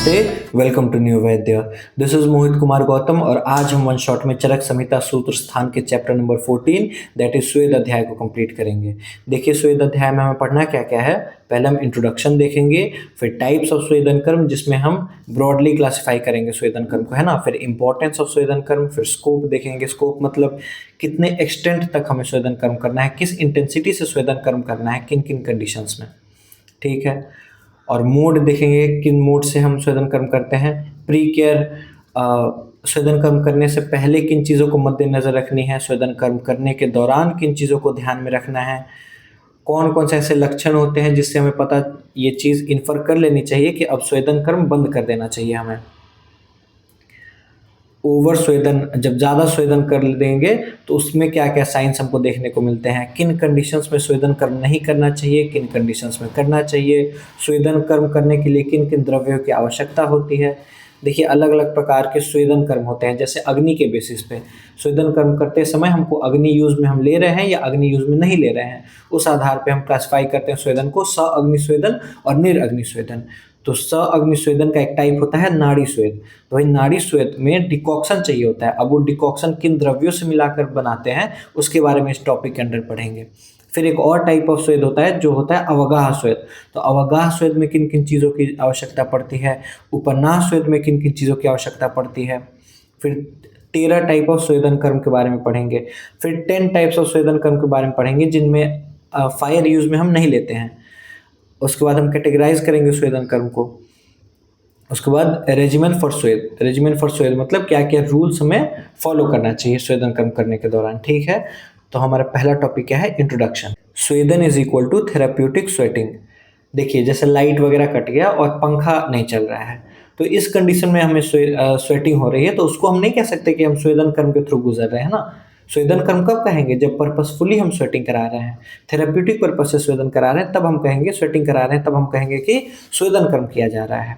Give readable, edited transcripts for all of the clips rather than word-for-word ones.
नमस्ते, welcome to new Vaidya. This is Mohit Kumar Gautam और आज हम वन शॉट में चरक संहिता सूत्र स्थान के चैप्टर नंबर 14 दैट इज स्वेद अध्याय को कंप्लीट करेंगे। देखिए स्वेद अध्याय में हमें पढ़ना क्या क्या है। पहले हम इंट्रोडक्शन देखेंगे, फिर टाइप्स ऑफ स्वेदन कर्म जिसमें हम ब्रॉडली क्लासिफाई करेंगे स्वेदन कर्म को, है ना। फिर इंपॉर्टेंस ऑफ स्वेदन कर्म, फिर स्कोप देखेंगे। स्कोप मतलब कितने एक्सटेंट तक हमें स्वेदन कर्म करना है, किस इंटेंसिटी से स्वेदन कर्म करना है, किन किन कंडीशंस में, ठीक है। और मोड देखेंगे, किन मोड से हम स्वेदन कर्म करते हैं। प्री केयर, स्वेदन कर्म करने से पहले किन चीज़ों को मद्देनजर रखनी है, स्वेदन कर्म करने के दौरान किन चीज़ों को ध्यान में रखना है, कौन कौन से ऐसे लक्षण होते हैं जिससे हमें पता ये चीज़ इन्फर कर लेनी चाहिए कि अब स्वेदन कर्म बंद कर देना चाहिए हमें। ओवर स्वेदन, जब ज़्यादा स्वेदन कर देंगे तो उसमें क्या क्या साइंस हमको देखने को मिलते हैं, किन कंडीशंस में स्वेदन कर्म नहीं करना चाहिए, किन कंडीशंस में करना चाहिए, स्वेदन कर्म करने के लिए किन किन द्रव्यों की आवश्यकता होती है। देखिए अलग अलग प्रकार के स्वेदन कर्म होते हैं, जैसे अग्नि के बेसिस पे स्वेदन कर्म करते समय हमको अग्नि यूज में हम ले रहे हैं या अग्नि यूज में नहीं ले रहे हैं, उस आधार पे हम क्लासिफाई करते हैं स्वेदन को स अग्नि स्वेदन और निरअग्नि स्वेदन। तो स अग्नि स्वेदन का एक टाइप होता है नाड़ी स्वेद। तो भाई नाड़ी स्वेद में डिकॉक्शन चाहिए होता है। अब वो डिकॉक्शन किन द्रव्यों से मिलाकर बनाते हैं उसके बारे में इस टॉपिक के अंदर पढ़ेंगे। फिर एक और टाइप ऑफ स्वेद होता है जो होता है अवगाह स्वेद। तो अवगाह स्वेद में किन किन चीज़ों की आवश्यकता पड़ती है, उपन्यास स्वेद में किन किन चीज़ों की आवश्यकता पड़ती है। फिर 13 टाइप ऑफ स्वेदन कर्म के बारे में पढ़ेंगे। फिर 10 टाइप्स ऑफ स्वेदन कर्म के बारे में पढ़ेंगे जिनमें फायर यूज में हम नहीं लेते हैं। उसके बाद हम कैटेगराइज करेंगे स्वेदन कर्म को। उसके बाद रेजिमेंट फॉर स्वेद, रेजिमेंट फॉर स्वेद मतलब क्या क्या रूल्स हमें फॉलो करना चाहिए स्वेदन कर्म करने के दौरान, ठीक है। तो हमारा पहला टॉपिक क्या है, इंट्रोडक्शन। स्वेदन is equal to therapeutic sweating. देखिए जैसे लाइट वगैरह कट गया और पंखा नहीं चल रहा है, तो इस कंडीशन में हमें स्वेटिंग हो रही है, तो उसको हम नहीं कह सकते कि हम स्वेदन कर्म के थ्रू गुजर रहे हैं ना। स्वेदन कर्म कब कहेंगे, जब पर्पसफुली हम स्वेटिंग करा रहे हैं, थेराप्यूटिक पर्पस से स्वेदन करा रहे हैं, तब हम कहेंगे स्वेटिंग करा रहे हैं, तब हम कहेंगे कि स्वेदन कर्म किया जा रहा है।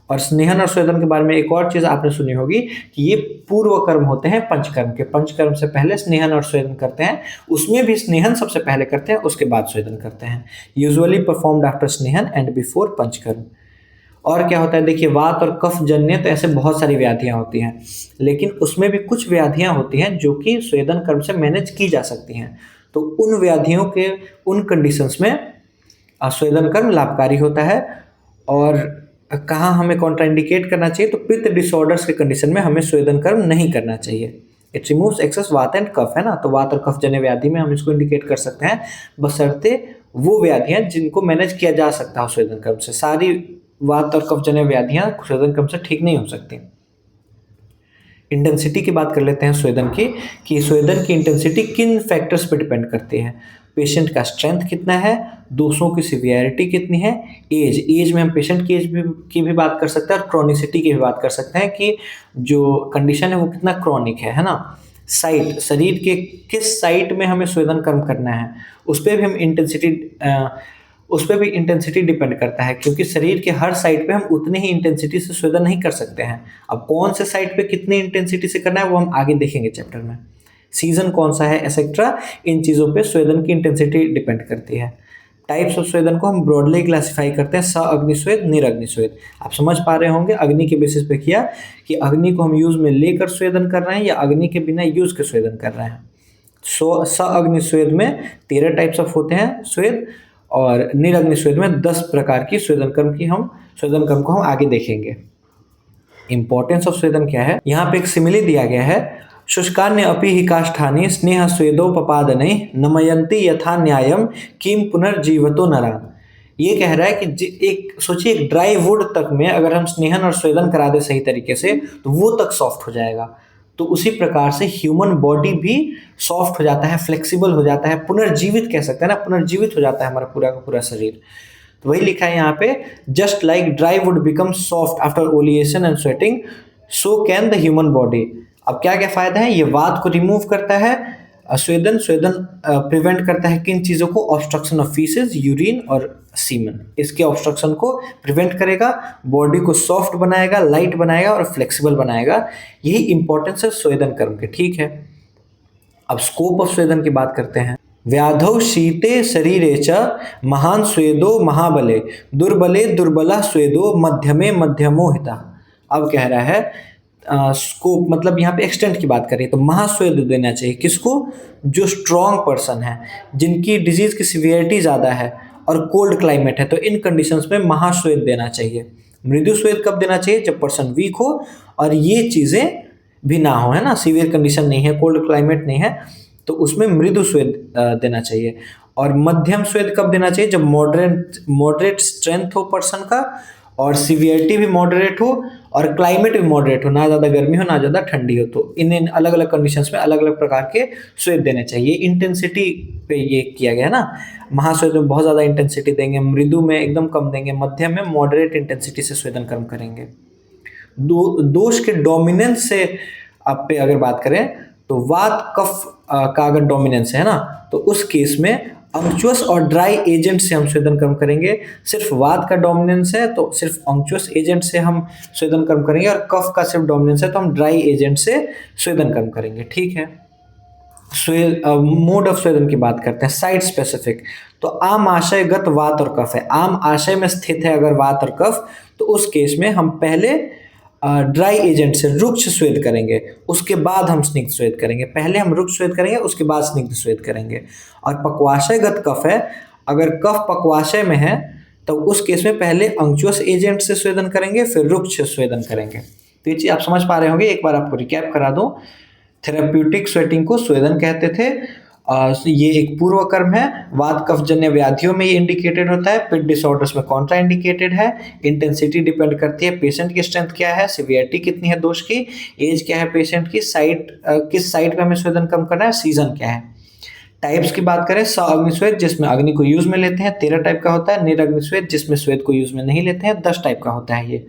और स्नेहन और स्वेदन के बारे में एक और चीज़ आपने सुनी होगी कि ये पूर्व कर्म होते हैं पंचकर्म के। पंचकर्म से पहले स्नेहन और स्वेदन करते हैं, उसमें भी स्नेहन सबसे पहले करते हैं, उसके बाद स्वेदन करते हैं। यूजुअली परफॉर्म्ड आफ्टर स्नेहन एंड बिफोर पंचकर्म। और क्या होता है, देखिए वात और कफ जन्य तो ऐसे बहुत सारी व्याधियां होती हैं, लेकिन उसमें भी कुछ व्याधियां होती हैं जो कि स्वेदन कर्म से मैनेज की जा सकती हैं। तो उन व्याधियों के उन कंडीशंस में स्वेदन कर्म लाभकारी होता है। और कहाँ हमें कॉन्ट्राइंडिकेट करना चाहिए, तो पित्त डिसऑर्डर्स के कंडीशन में हमें स्वेदन कर्म नहीं करना चाहिए। इट रिमूव्स एक्सेस वात एंड कफ, है ना। तो वात और कफ जन्य व्याधि में हम इसको इंडिकेट कर सकते हैं, बशर्ते वो व्याधियां जिनको मैनेज किया जा सकता है स्वेदन कर्म से। सारी वात और कफ जन्य व्याधियां स्वेदन कर्म से ठीक नहीं हो सकती। इंटेंसिटी की बात कर लेते हैं स्वेदन की, कि स्वेदन की इंटेंसिटी किन फैक्टर्स पे डिपेंड करती है। पेशेंट का स्ट्रेंथ कितना है, दोषों की सिवियरिटी कितनी है, एज में हम पेशेंट की एज की भी बात कर सकते हैं और क्रॉनिसिटी की भी बात कर सकते हैं कि जो कंडीशन है वो कितना क्रॉनिक है ना। साइट, शरीर के किस साइट में हमें स्वेदन कर्म करना है उस पर भी हम इंटेंसिटी डिपेंड करता है, क्योंकि शरीर के हर साइड पे हम उतनी ही इंटेंसिटी से स्वेदन नहीं कर सकते हैं। अब कौन से साइड पे कितनी इंटेंसिटी से करना है वो हम आगे देखेंगे चैप्टर में। सीजन कौन सा है एक्सेट्रा, इन चीज़ों पे स्वेदन की इंटेंसिटी डिपेंड करती है। टाइप्स ऑफ स्वेदन को हम ब्रॉडली क्लासिफाई करते हैं, स अग्नि स्वेद, निरअग्नि स्वेद। आप समझ पा रहे होंगे अग्नि के बेसिस पे किया कि अग्नि को हम यूज में लेकर स्वेदन कर रहे हैं या अग्नि के बिना यूज के स्वेदन कर रहे हैं। स अग्नि स्वेद में 13 टाइप्स ऑफ होते हैं स्वेद, और निरअग्नि स्वेद में 10 प्रकार की स्वेदन कर्म को हम आगे देखेंगे। इंपॉर्टेंस ऑफ स्वेदन क्या है, यहाँ पे एक सिमिली दिया गया है। शुष्कान्य अपि हि काष्ठानि स्नेह स्वेदोपपादने नमयन्ति यथा न्यायम किम पुनर्जीवतो नरान। ये कह रहा है कि एक सोचिए, एक ड्राई वुड तक में अगर हम स्नेहन और स्वेदन करा दे सही तरीके से तो वो तक सॉफ्ट हो जाएगा। तो उसी प्रकार से ह्यूमन बॉडी भी सॉफ्ट हो जाता है, फ्लेक्सिबल हो जाता है, पुनर्जीवित कह सकते हैं ना, पुनर्जीवित हो जाता है हमारा पूरा का पूरा शरीर। तो वही लिखा है यहाँ पे, just like dry would become soft after ओलिएशन and sweating, so can the human body. अब क्या क्या फायदा है, ये वात को रिमूव करता है, स्वेदन प्रिवेंट करता है किन चीज़ों को, ऑब्स्ट्रक्शन ऑफ फीसेस, यूरिन और सीमन, इसके ऑब्स्ट्रक्शन को प्रिवेंट करेगा, बॉडी को सॉफ्ट बनाएगा, लाइट बनाएगा और फ्लेक्सिबल बनाएगा। यही इंपॉर्टेंस है स्वेदन कर्म के, ठीक है। अब स्कोप ऑफ स्वेदन की बात करते हैं। व्याधौ शीते शरीरे च महान स्वेदो महाबले दुर्बले दुर्बला स्वेदो मध्यमे मध्यमो हिता। अब कह रहा है स्कोप, मतलब यहाँ पे एक्सटेंट की बात करें तो महास्वेद देना चाहिए किसको, जो स्ट्रॉन्ग पर्सन है, जिनकी डिजीज की सिवियरिटी ज़्यादा है और कोल्ड क्लाइमेट है, तो इन कंडीशंस में महास्वेद देना चाहिए। मृदु स्वेद कब देना चाहिए, जब पर्सन वीक हो और ये चीज़ें भी ना हो, है ना, सीवियर कंडीशन नहीं है, कोल्ड क्लाइमेट नहीं है, तो उसमें मृदु स्वेद देना चाहिए। और मध्यम स्वेद कब देना चाहिए, जब मॉडरेट स्ट्रेंथ हो पर्सन का और सीवियरिटी भी मॉडरेट हो और क्लाइमेट भी मॉडरेट हो, ना ज़्यादा गर्मी हो ना ज़्यादा ठंडी हो, तो इन अलग अलग कंडीशंस में अलग अलग प्रकार के स्वेद देने चाहिए। इंटेंसिटी पे ये किया गया है ना, महास्वेद में बहुत ज़्यादा इंटेंसिटी देंगे, मृदु में एकदम कम देंगे, मध्यम में मॉडरेट इंटेंसिटी से स्वेदन कर्म करेंगे। दोष के डोमिनेंस से आप पे अगर बात करें तो वात कफ का अगर डोमिनेंस है ना, तो उस केस में अंक्चुअस और ड्राई एजेंट से हम स्वेदन कर्म करेंगे। सिर्फ वात का डोमिनेंस है तो सिर्फ अंक्चुअस एजेंट से हम स्वेदन कर्म करेंगे, और कफ का सिर्फ डोमिनेंस है तो हम ड्राई एजेंट से स्वेदन कर्म करेंगे। ठीक है, मोड ऑफ स्वेदन की बात करते हैं, साइट स्पेसिफिक। तो आम आशयगत वात और कफ है, आम आशय में स्थित है अगर वात और कफ, तो उस केस में हम पहले ड्राई एजेंट से रुक्ष स्वेद करेंगे, उसके बाद हम स्निग्ध स्वेद करेंगे। पहले हम रुक्ष स्वेद करेंगे, उसके बाद स्निग्ध स्वेद करेंगे। और पक्वाशयगत कफ है, अगर कफ पक्वाशय में है तो उस केस में पहले अंक्चुअस एजेंट से स्वेदन करेंगे, फिर रुक्ष स्वेदन करेंगे। तो ये चीज आप समझ पा रहे होंगे, एक बार आपको रिकैप करा दूं। थेराप्यूटिक स्वेटिंग को स्वेदन कहते थे, ये एक पूर्व कर्म है, वात कफ जन्य व्याधियों में ये इंडिकेटेड होता है, पिट डिसऑर्डर्स में कॉन्ट्रा इंडिकेटेड है। इंटेंसिटी डिपेंड करती है पेशेंट की स्ट्रेंथ क्या है, सिवियरिटी कितनी है दोष की, एज क्या है पेशेंट की, साइट किस साइट पे हमें स्वेदन कम करना है, सीजन क्या है। टाइप्स की बात करें, अग्निस्वेद जिसमें अग्नि को यूज में लेते हैं 13 टाइप का होता है, निरग्निस्वेद जिसमें स्वेद को यूज में नहीं लेते हैं 10 टाइप का होता है। ये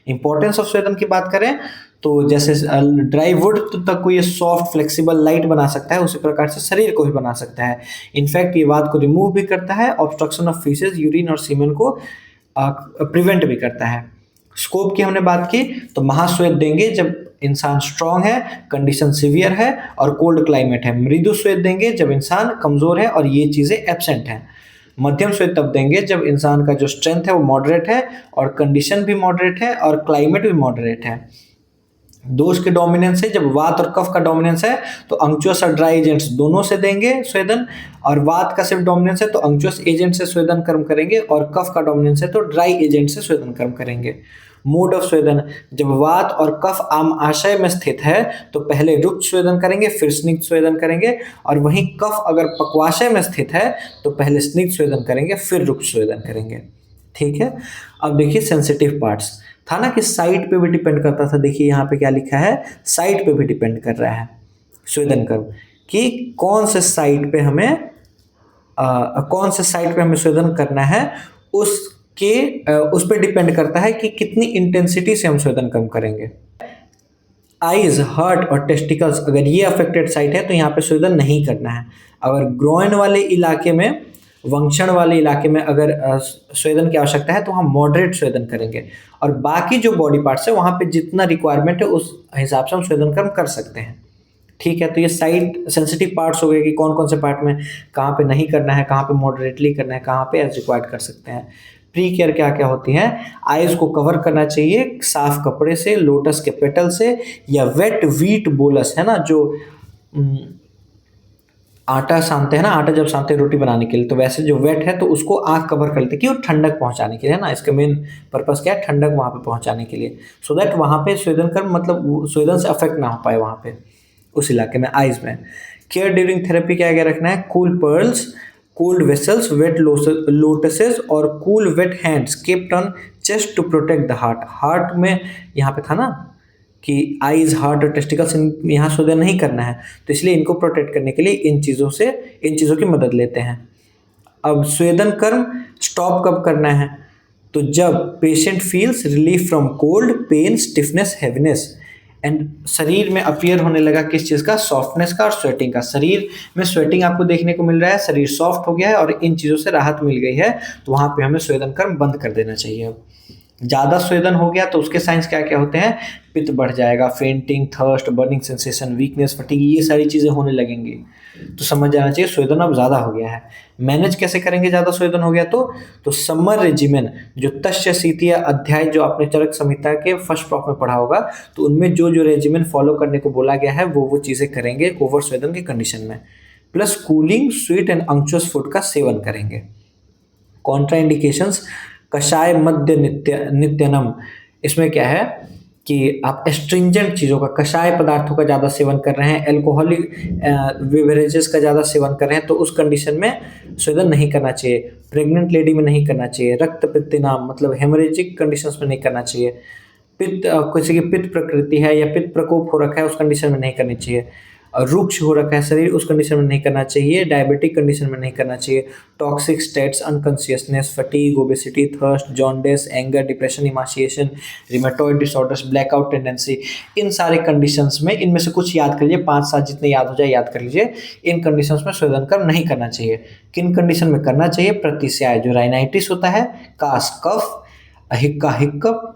इंपॉर्टेंस ऑफ स्वेदन की बात करें तो जैसे ड्राई वुड तक को ये सॉफ्ट फ्लेक्सिबल लाइट बना सकता है, उसी प्रकार से शरीर को भी बना सकता है। इनफैक्ट ये वात को रिमूव भी करता है, ऑब्स्ट्रक्शन ऑफ फीसेस, यूरिन और सीमेन को प्रिवेंट भी करता है। स्कोप की हमने बात की तो महास्वेद देंगे जब इंसान स्ट्रांग है, कंडीशन सीवियर है और कोल्ड क्लाइमेट है। मृदु स्वेद देंगे जब इंसान कमजोर है और ये चीजें एब्सेंट हैं। मध्यम स्वेद तब देंगे जब इंसान का जो स्ट्रेंथ है वो मॉडरेट है और कंडीशन भी मॉडरेट है और क्लाइमेट भी मॉडरेट है। दोष के डोमिनेंस है, जब वात और कफ का डोमिनेंस है तो अंक्चुअस और ड्राई एजेंट्स दोनों से देंगे स्वेदन, और वात का सिर्फ डोमिनेंस है तो अंक्चुअस एजेंट से स्वेदन कर्म करेंगे, और कफ का डोमिनेंस है तो ड्राई एजेंट से स्वेदन कर्म करेंगे। मोड ऑफ स्वेदन, जब वात और कफ आम आशय में स्थित है तो पहले रुक्ष स्वेदन करेंगे, फिर स्निग्ध स्वेदन करेंगे, और वहीं कफ अगर पक्वाशय में स्थित है तो पहले स्निग्ध स्वेदन करेंगे, फिर रुक्ष स्वेदन करेंगे। ठीक है, अब देखिए सेंसिटिव पार्ट्स था ना कि साइट पे भी डिपेंड करता था। देखिए यहाँ पे क्या लिखा है, साइट पे भी डिपेंड कर रहा है स्वेदन कर्म, कि कौन से साइट पे हमें स्वेदन करना है, उस पर डिपेंड करता है कि कितनी इंटेंसिटी से हम स्वेदन कर्म करेंगे। आइज, हार्ट और टेस्टिकल्स, अगर ये अफेक्टेड साइट है तो यहाँ पे स्वेदन नहीं करना है। अगर ग्रोइन वाले इलाके में, वंक्षण वाले इलाके में अगर स्वेदन की आवश्यकता है तो हम मॉडरेट स्वेदन करेंगे, और बाकी जो बॉडी पार्ट्स है वहाँ पे जितना रिक्वायरमेंट है उस हिसाब से हम स्वेदन कर्म कर सकते हैं। ठीक है, तो ये साइट सेंसिटिव पार्ट्स हो गए कि कौन कौन से पार्ट में कहाँ पे नहीं करना है, कहाँ पे मॉडरेटली करना है, कहाँ पे एज रिक्वायर्ड कर सकते हैं। प्री केयर क्या क्या होती है, आइज को कवर करना चाहिए साफ कपड़े से, लोटस के पेटल से, या वेट व्हीट बोलस है ना, जो आटा सानते हैं ना, आटा जब सानते हैं रोटी बनाने के लिए, तो वैसे जो वेट है तो उसको आँख कवर कर लेते हैं, क्यों, ठंडक पहुंचाने के लिए, है ना। इसका मेन पर्पस क्या है, ठंडक वहाँ पे पहुंचाने के लिए, सो दैट वहाँ पे स्वेदन कर्म, मतलब स्वेदन से अफेक्ट ना हो पाए वहाँ पे उस इलाके में, आइज में। केयर ड्यूरिंग थेरेपी क्या क्या रखना है, cool pearls, cold vessels, wet lotuses और cool wet hands kept on chest to protect the heart. Heart में यहाँ पे था ना कि आइज, हार्ट और टेस्टिकल्स यहाँ स्वेदन नहीं करना है, तो इसलिए इनको प्रोटेक्ट करने के लिए इन चीज़ों की मदद लेते हैं। अब स्वेदन कर्म स्टॉप कब करना है, तो जब patient feels relief from cold, pain, stiffness, heaviness, and शरीर में अपीयर होने लगा किस चीज़ का, सॉफ्टनेस का और स्वेटिंग का। शरीर में स्वेटिंग आपको देखने को मिल रहा है, शरीर सॉफ्ट हो गया है और इन चीज़ों से राहत मिल गई है, तो वहाँ पे हमें स्वेदन कर्म बंद कर देना चाहिए। ज़्यादा स्वेदन हो गया तो उसके साइंस क्या क्या होते हैं, पित्त बढ़ जाएगा, fainting, thirst, burning sensation, weakness, fatigue, ये सारी चीज़ें होने लगेंगी। तो समझ जाना चाहिए स्वेदन अब ज़्यादा हो गया है। मैनेज कैसे करेंगे ज़्यादा स्वेदन हो गया तो समर रेजिमेन, जो तस्य शीतीय अध्याय जो आपने चरक संहिता के फर्स्ट प्रॉक में पढ़ा होगा, तो उनमें जो जो रेजिमेन फॉलो करने को बोला गया है वो चीज़ें करेंगे ओवर स्वेदन के कंडीशन में। Plus cooling, sweet and unctuous food का सेवन करेंगे। कॉन्ट्राइंडिकेशंस, कषाय मद्य नित्यनम, इसमें क्या है कि आप एस्ट्रिंजेंट चीज़ों का, कषाय पदार्थों का ज़्यादा सेवन कर रहे हैं, एल्कोहलिक बेवरेजेस का ज़्यादा सेवन कर रहे हैं, तो उस कंडीशन में स्वेदन नहीं करना चाहिए। प्रेग्नेंट लेडी में नहीं करना चाहिए। रक्त पित्तनाम मतलब हेमरेजिक कंडीशंस में नहीं करना चाहिए। पित्त, किसी की पित्त प्रकृति है या पित्त प्रकोप हो रखा है, उस कंडीशन में नहीं करनी चाहिए। रुक्ष हो रखा है शरीर, उस कंडीशन में नहीं करना चाहिए। डायबिटिक कंडीशन में नहीं करना चाहिए। Toxic states, unconsciousness, fatigue, obesity, thirst, jaundice, anger, depression, emaciation, rheumatoid disorders, blackout tendency, इन सारे कंडीशंस में इनमें से कुछ याद कर लीजिए, 5-7 जितने याद हो जाए याद कर लीजिए। इन कंडीशंस में स्वेदन कर्म नहीं करना चाहिए। किन कंडीशन में करना चाहिए? प्रतिस्याय, जो राइनाइटिस होता है, कास कफ, हिक्का हिक्कप,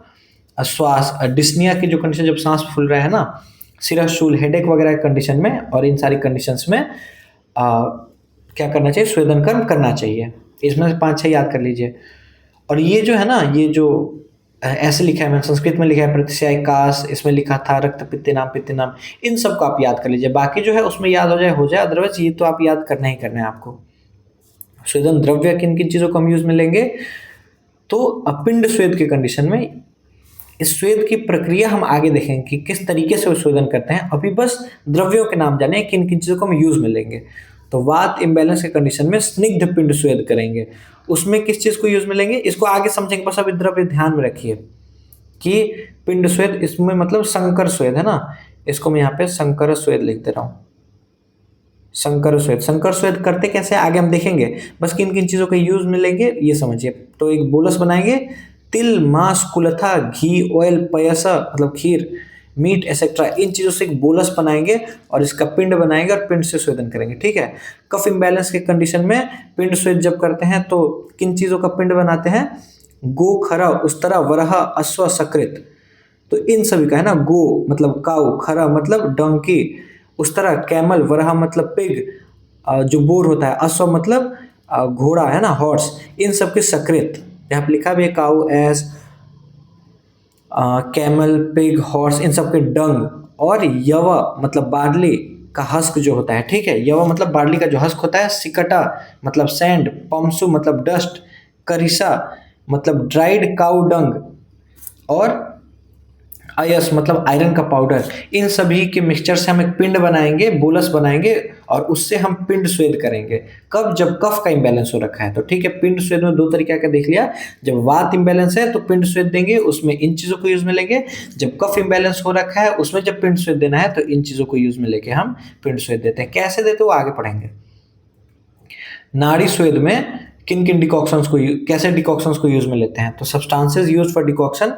श्वास डिस्निया की जो कंडीशन, जब सांस फूल रहा है ना, सिरह शूल, हेडेक वगैरह के कंडीशन में, और इन सारी कंडीशंस में क्या करना चाहिए? स्वेदन कर्म करना चाहिए। इसमें से 5-6 याद कर लीजिए। और ये जो है ना, ये जो ऐसे लिखा है, मैंने संस्कृत में लिखा है प्रतिस्याय कास, इसमें लिखा था रक्त पित्तनाम, इन सबको आप याद कर लीजिए। बाकी जो है उसमें याद हो जाए, अदरवाइज ये तो आप याद करना ही करना है आपको। स्वेदन द्रव्य किन किन चीज़ों को हम यूज में लेंगे? तो अपिंड स्वेद के कंडीशन में, इस स्वेद की प्रक्रिया हम आगे देखेंगे कि किस तरीके से वो स्वेदन करते हैं। अभी बस द्रव्यों के नाम जाने, किन किन चीज़ों को हम यूज में लेंगे। तो वात इम्बैलेंस के कंडीशन में स्निग्ध पिंड स्वेद करेंगे। उसमें किस चीज़ को यूज में लेंगे, इसको आगे समझेंगे, बस अभी द्रव्य ध्यान में रखिए कि पिंड स्वेद, इसमें मतलब संकर स्वेद है ना, इसको मैं यहाँ पे संकर स्वेद लिख दे रहा हूँ। संकर स्वेद करते कैसे आगे हम देखेंगे, बस किन किन चीज़ों के यूज में लेंगे ये समझिए। तो एक बोलस बनाएंगे, तिल, मांस, कुलथा, घी, ऑयल, पयसा मतलब खीर, मीट एक्सेट्रा, इन चीज़ों से एक बोलस बनाएंगे और इसका पिंड बनाएंगे और पिंड से स्वेदन करेंगे। ठीक है। कफ इम्बैलेंस के कंडीशन में पिंड स्वेद जब करते हैं तो किन चीज़ों का पिंड बनाते हैं? गो, खरा, उस्तरा, वरहा, अश्व, सकृत, तो इन सभी का है ना। गो मतलब काऊ, खरा मतलब डंकी, उस्तरा कैमल, वरहा मतलब पिग जो बोर होता है, अश्व मतलब घोड़ा है ना, हॉर्स, इन सब के सकृत, यहाँ पे लिखा भी है काऊ, एस, कैमल, पिग, हॉर्स, इन सब के डंग, और यवा मतलब बार्ली का हस्क जो होता है। ठीक है। यवा मतलब बार्ली का जो हस्क होता है। सिकटा मतलब सैंड, पम्सु मतलब डस्ट, करिसा मतलब ड्राइड काऊ डंग, और आयस मतलब आयरन का पाउडर, इन सभी के मिक्सचर से हम एक पिंड बनाएंगे, बोलस बनाएंगे, और उससे हम पिंड स्वेद करेंगे। कब? जब कफ का इंबैलेंस हो रखा है तो। ठीक है। पिंड स्वेद में 2 तरीका का देख लिया। जब वात इंबैलेंस है तो पिंड स्वेद देंगे, उसमें इन चीज़ों को यूज में लेंगे। जब कफ इंबैलेंस हो रखा है उसमें जब पिंड स्वेद देना है तो इन चीज़ों को यूज में लेके हम पिंड स्वेद देते हैं। कैसे देते वो आगे पढ़ेंगे। नाड़ी स्वेद में किन किन डिकॉक्शंस को, कैसे डिकॉक्शंस को यूज में लेते हैं? तो substances use for decoction,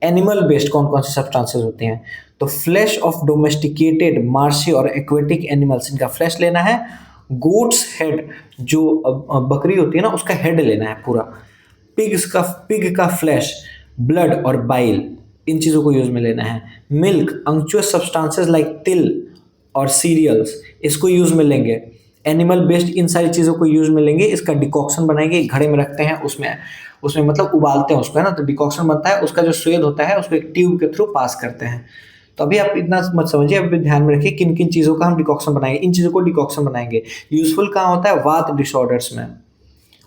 animal based कौन कौन से सब्सटेंसेस होते हैं? तो फ्लैश ऑफ डोमेस्टिकेटेड मार्शी और एक्वेटिक एनिमल्स, इनका फ्लैश लेना है। गोट्स हेड, जो बकरी होती है ना, उसका हेड लेना है पूरा। पिग का फ्लैश, ब्लड और बाइल, इन चीज़ों को यूज में लेना है। मिल्क, अंक्चुअस सब्सटेंसेस लाइक तिल और सीरियल्स, इसको यूज में लेंगे। एनिमल बेस्ड इन सारी चीज़ों को यूज में लेंगे। इसका डिकॉक्शन बनाएंगे, एक घड़े में रखते हैं, उसमें मतलब उबालते हैं उसको, है ना, तो डिकॉक्शन बनता है। उसका जो स्वेद होता है उसको एक ट्यूब के थ्रू पास करते हैं। तो अभी आप इतना मत समझिए, अभी ध्यान में रखिए किन किन चीज़ों का हम डिकॉक्शन बनाएंगे। इन चीज़ों को डिकॉक्शन बनाएंगे। यूजफुल कहाँ होता है? वात डिसऑर्डर्स में।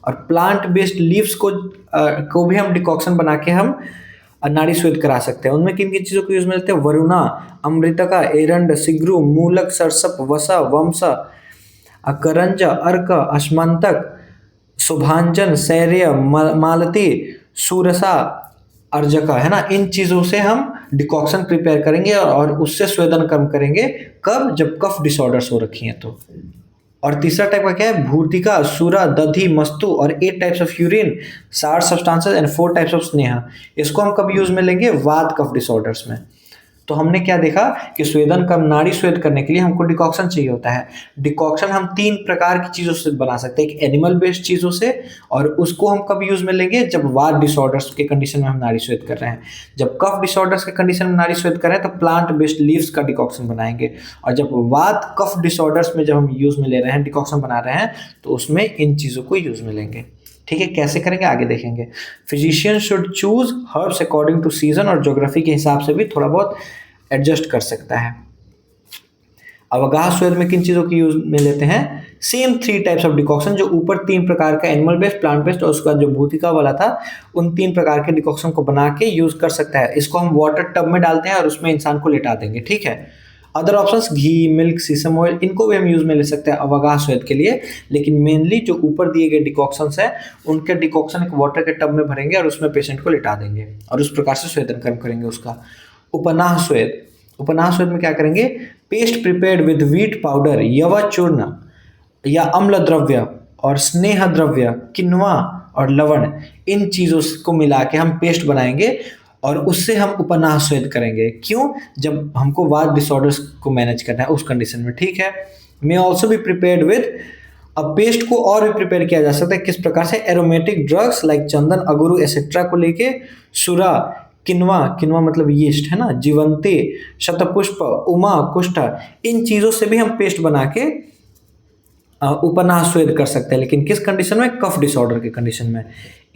और प्लांट बेस्ड लीव्स को भी हम डिकॉक्शन बना के हम नाड़ी स्वेद करा सकते हैं। उनमें किन किन चीज़ों को यूज में लेते हैं? वरुणा, अमृतका, एरंड, सिग्रू, मूलक, सरसप, वसा, वंसा, करंजा, अर्क, अश्मंतक, शुभांजन, शैर्य, मालती, सूरसा, अर्जका, है ना। इन चीज़ों से हम डिकॉक्शन प्रिपेयर करेंगे और उससे स्वेदन कर्म करेंगे। कब? जब कफ डिसऑर्डर्स हो रखी हैं तो। और तीसरा टाइप का क्या है? भूतिका, सूरा, दधि, मस्तु, और 8 types of urine, 60 substances and 4 types of Sneha. इसको हम कब यूज में लेंगे? वात कफ डिसऑर्डर्स में। तो हमने क्या देखा कि स्वेदन कर्म नाड़ी स्वेद करने के लिए हमको डिकॉक्शन चाहिए होता है। डिकॉक्शन हम 3 प्रकार की चीज़ों से बना सकते हैं, एक एनिमल बेस्ड चीज़ों से, और उसको हम कब यूज़ में लेंगे, जब वात डिसऑर्डर्स के कंडीशन में हम नाड़ी स्वेद कर रहे हैं। जब कफ डिसऑर्डर्स के कंडीशन में नाड़ी स्वेद कर रहे हैं तो प्लांट बेस्ड लीव्स का डिकॉक्शन बनाएंगे, और जब वात कफ डिसऑर्डर्स में जब हम यूज़ में ले रहे हैं, डिकॉक्शन बना रहे हैं, तो उसमें इन चीज़ों को यूज़ में लेंगे। ठीक है, कैसे करेंगे आगे देखेंगे। Physician should choose herbs according to season, और ज्योग्राफी के हिसाब से भी थोड़ा बहुत एडजस्ट कर सकता है। अवगाह स्वेद में किन चीज़ों की यूज में लेते हैं, सेम 3 टाइप्स ऑफ डिकॉक्शन, जो ऊपर 3 प्रकार का एनिमल बेस्ड, प्लांट बेस्ड और उसके बाद जो भूतिका वाला था, उन 3 प्रकार के डिकॉक्शन को बना के यूज कर सकता है। इसको हम वाटर टब में डालते हैं और उसमें इंसान को लेटा देंगे। ठीक है, अदर ऑप्शंस घी, मिल्क, सीसम ऑयल, इनको भी हम यूज में ले सकते हैं अवगाह स्वेद के लिए, लेकिन मेनली जो ऊपर दिए गए डिकॉक्शंस हैं उनके डिकॉक्शन एक वाटर के टब में भरेंगे और उसमें पेशेंट को लिटा देंगे और उस प्रकार से स्वेदन कर्म करेंगे उसका। उपनाह स्वेद, उपनाह स्वेद में क्या करेंगे, paste prepared with wheat powder, यवा चूर्ण या अम्ल द्रव्य और स्नेह द्रव्य, किन्वा और लवण, इन चीज़ों को मिला के हम पेस्ट बनाएंगे और उससे हम उपनाह स्वेद करेंगे। क्यों, जब हमको वात डिसऑर्डर्स को मैनेज करना है उस कंडीशन में। ठीक है, may also be prepared with, अब पेस्ट को और भी प्रिपेयर किया जा सकता है, किस प्रकार से, एरोमेटिक ड्रग्स लाइक चंदन, अगुरु एक्सेट्रा को लेके, सुरा, किन्वा, किन्वा मतलब यीस्ट है ना, जीवंती, शतपुष्प, उमा, कुष्ठ, इन चीज़ों से भी हम पेस्ट बना के उपनाह स्वेद कर सकते हैं, लेकिन किस कंडीशन में, कफ डिसऑर्डर के कंडीशन में।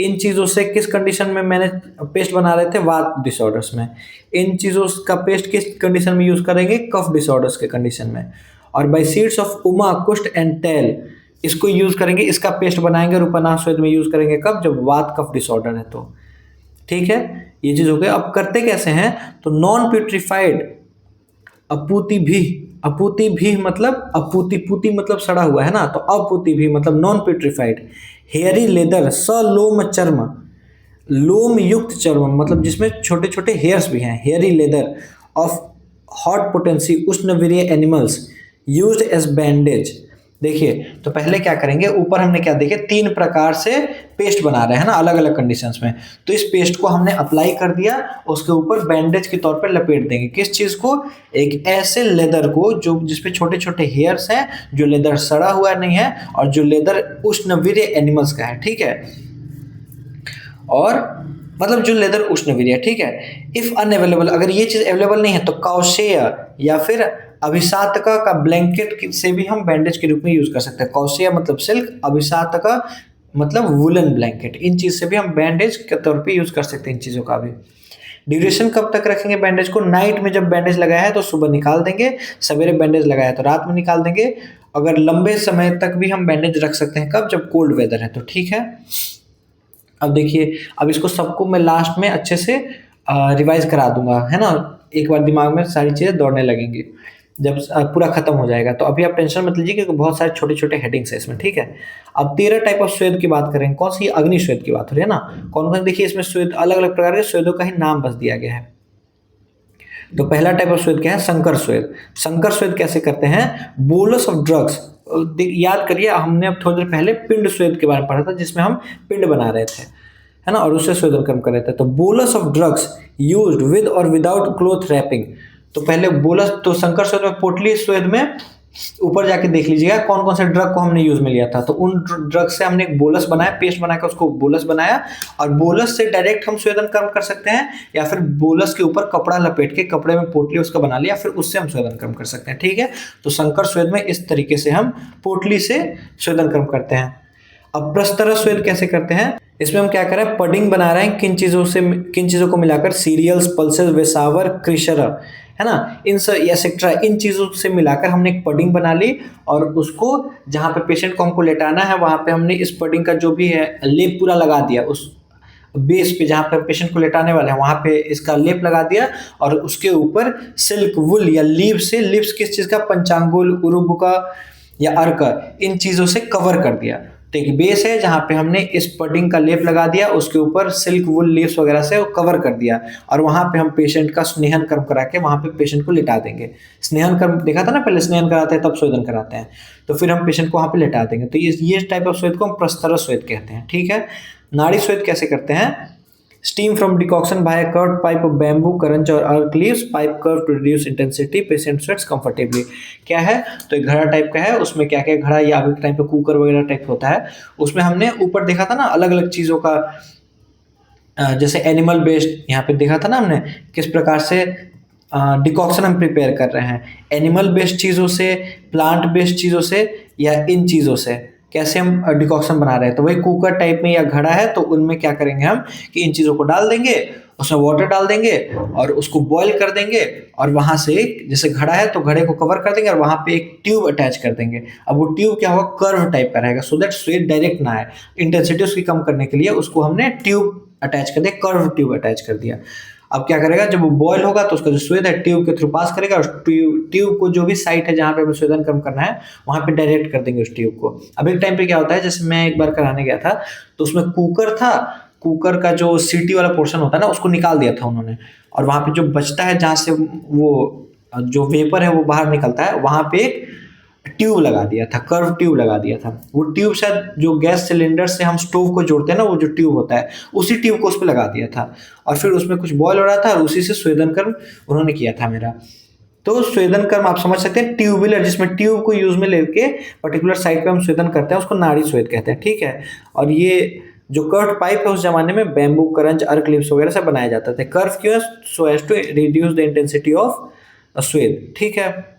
इन चीज़ों से किस कंडीशन में मैंने पेस्ट बना रहे थे, वात डिसऑर्डर्स में। इन चीज़ों का पेस्ट किस कंडीशन में यूज़ करेंगे, कफ डिसऑर्डर्स के कंडीशन में। और बाय सीड्स ऑफ उमा, कुष्ठ एंड टेल, इसको यूज़ करेंगे, इसका पेस्ट बनाएंगे और उपनाह स्वेद में यूज़ करेंगे कब, जब वात कफ डिसऑर्डर है तो। ठीक है, ये चीज़ हो गई। अब करते कैसे हैं, तो नॉन प्यूट्रीफाइड अपूति भी, अपूति भी मतलब अपूति, पूति मतलब सड़ा हुआ है ना, तो अपूति भी मतलब नॉन प्यूट्रीफाइड, हेयरी लेदर, सलोम चर्म, लोम युक्त चर्म मतलब जिसमें छोटे छोटे हेयर्स भी हैं, hairy leather of hot potency उष्णवीर्य एनिमल्स यूज्ड एज बैंडेज। देखिए, तो पहले क्या करेंगे, ऊपर हमने क्या देखे, 3 प्रकार से पेस्ट बना रहे हैं ना अलग अलग कंडीशंस में, तो इस पेस्ट को हमने अप्लाई कर दिया, उसके ऊपर बैंडेज के तौर पर लपेट देंगे। किस चीज़ को, एक ऐसे लेदर को जो जिसपे छोटे छोटे हेयर्स हैं, जो लेदर सड़ा हुआ नहीं है और जो लेदर उष्णवीर्य एनिमल्स का है। ठीक है, और मतलब जो लेदर उष्णवीर्य, ठीक है। इफ अनअवेलेबल, अगर ये चीज़ अवेलेबल नहीं है तो कौशेय या फिर अभिशातका का ब्लैंकेट से भी हम बैंडेज के रूप में यूज कर सकते हैं। कौशेय मतलब सिल्क, अभिशातका मतलब वुलन ब्लैंकेट, इन चीज़ से भी हम बैंडेज के तौर पे यूज कर सकते हैं इन चीज़ों का भी। ड्यूरेशन कब तक रखेंगे बैंडेज को, नाइट में जब बैंडेज लगाया है तो सुबह निकाल देंगे, सवेरे बैंडेज लगाया है तो रात में निकाल देंगे। अगर लंबे समय तक भी हम बैंडेज रख सकते हैं, कब, जब कोल्ड वेदर है तो। ठीक है, अब देखिए, अब इसको सबको मैं लास्ट में अच्छे से रिवाइज करा दूंगा, है ना, एक बार दिमाग में सारी चीज़ें दौड़ने लगेंगी जब पूरा खत्म हो जाएगा। तो अभी आप टेंशन मत लीजिए क्योंकि बहुत सारे छोटे छोटे हेडिंग्स है इसमें। ठीक है, अब 13 टाइप ऑफ स्वेद की बात करेंगे। कौन सी, अग्नि स्वेद की बात हो रही है ना, कौन कौन, देखिए इसमें स्वेद अलग अलग प्रकार के स्वेदों का ही नाम बस दिया गया है। तो पहला टाइप ऑफ स्वेद क्या है, संकर स्वेद। संकर स्वेद कैसे करते हैं, बोलस ऑफ ड्रग्स, याद करिए हमने अब थोड़ी देर पहले पिंड स्वेद के बारे में पढ़ा था जिसमें हम पिंड बना रहे थे, है ना, और उससे स्वेदन कम कर रहे थे। तो bolus of drugs used with और विदाउट क्लोथ रैपिंग। तो पहले बोलस, तो संकर स्वेद में, पोटली स्वेद में ऊपर जाके देख लीजिएगा कौन कौन से ड्रग को हमने यूज में लिया था। तो उन ड्रग से हमने एक बोलस बनाया, पेस्ट बनाकर उसको बोलस बनाया, और बोलस से डायरेक्ट हम स्वेदन कम कर सकते हैं, या फिर बोलस के ऊपर कपड़ा लपेट के कपड़े में पोटली उसका बना लिया, फिर उससे हम स्वेदन कम कर सकते हैं। ठीक है, तो संकर स्वेद में इस तरीके से हम पोटली से स्वेदन कम करते हैं। अब प्रस्तर स्वेद कैसे करते हैं, इसमें हम क्या कर रहे हैं, पडिंग बना रहे हैं, किन चीज़ों को मिलाकर, सीरियल्स, पल्सेस, वेसावर, क्रिशर, है ना, इन सब एक्सेट्रा, इन चीज़ों से मिलाकर हमने एक पडिंग बना ली, और उसको जहाँ पे पेशेंट को हमको लेटाना है वहाँ पे हमने इस पडिंग का जो भी है लेप पूरा लगा दिया, उस बेस पे जहाँ पे पेशेंट को लेटाने वाले हैं वहाँ पे इसका लेप लगा दिया, और उसके ऊपर सिल्क, वुल या लीव से, लीव्स किस चीज़ का, पंचांगुल, उरुबुका या अर्क, इन चीज़ों से कवर कर दिया। तो एक बेस है जहाँ पे हमने इस पडिंग का लेप लगा दिया, उसके ऊपर सिल्क, वुल, लीव्स वगैरह से कवर कर दिया, और वहाँ पे हम पेशेंट का स्नेहन कर्म करा के वहाँ पे पेशेंट को लिटा देंगे। स्नेहन कर्म देखा था ना, पहले स्नेहन कराते हैं तब स्वेदन कराते हैं, तो फिर हम पेशेंट को वहाँ पे लिटा देंगे। तो ये टाइप ऑफ स्वेद को हम प्रस्तर स्वेद कहते हैं। ठीक है, नाड़ी स्वेद कैसे करते हैं, steam from decoction by curved pipe of bamboo करंच और अर्क leaves pipe curve to reduce intensity patient sweats comfortably. क्या है, तो एक घड़ा टाइप का है, उसमें क्या क्या घड़ा या अभी के टाइम पे कुकर वगैरह टाइप होता है, उसमें हमने ऊपर देखा था ना अलग अलग चीज़ों का, जैसे एनिमल बेस्ड यहाँ पे देखा था ना हमने किस प्रकार से डिकॉक्शन हम प्रिपेयर कर रहे हैं, एनिमल बेस्ड चीज़ों से, प्लांट बेस्ड चीज़ों से, या इन चीज़ों से कैसे हम डिकॉक्शन बना रहे हैं। तो वही कुकर टाइप में या घड़ा है, तो उनमें क्या करेंगे हम कि इन चीज़ों को डाल देंगे, उसमें वाटर डाल देंगे और उसको बॉईल कर देंगे, और वहाँ से जैसे घड़ा है तो घड़े को कवर कर देंगे और वहाँ पे एक ट्यूब अटैच कर देंगे। अब वो ट्यूब क्या होगा, कर्व टाइप का रहेगा, सो दैट स्वेट डायरेक्ट ना आए। इंटेंसिटी उसकी कम करने के लिए उसको हमने ट्यूब अटैच कर दिया, कर्व ट्यूब अटैच कर दिया। अब क्या करेगा, जब वो बॉयल होगा तो उसका जो स्वेद है ट्यूब के थ्रू पास करेगा, और ट्यूब को जो भी साइट है जहाँ पे हमें स्वेदन कम करना है वहाँ पे डायरेक्ट कर देंगे उस ट्यूब को। अब एक टाइम पे क्या होता है, जैसे मैं एक बार कराने गया था तो उसमें कुकर था, कुकर का जो सीटी वाला पोर्शन होता है ना उसको निकाल दिया था उन्होंने, और वहाँ पे जो बचता है जहाँ से वो जो वेपर है वो बाहर निकलता है, वहाँ पे एक ट्यूब लगा दिया था, कर्व ट्यूब लगा दिया था। वो ट्यूब शायद जो गैस सिलेंडर से हम स्टोव को जोड़ते हैं ना, वो जो ट्यूब होता है उसी ट्यूब को उस पर लगा दिया था, और फिर उसमें कुछ बॉयल हो रहा था और उसी से स्वेदन कर्म उन्होंने किया था मेरा। तो स्वेदन कर्म आप समझ सकते हैं, ट्यूबुलर जिसमें ट्यूब को यूज में लेके पर्टिकुलर साइड पे हम स्वेदन करते हैं उसको नाड़ी स्वेद कहते हैं, ठीक है। और ये जो कर्व पाइप है उस जमाने में बैम्बू करंच अर्क लिप्स वगैरह से बनाए जाते थे। कर्व क्यों है, so as to reduce the intensity of स्वेद, ठीक है।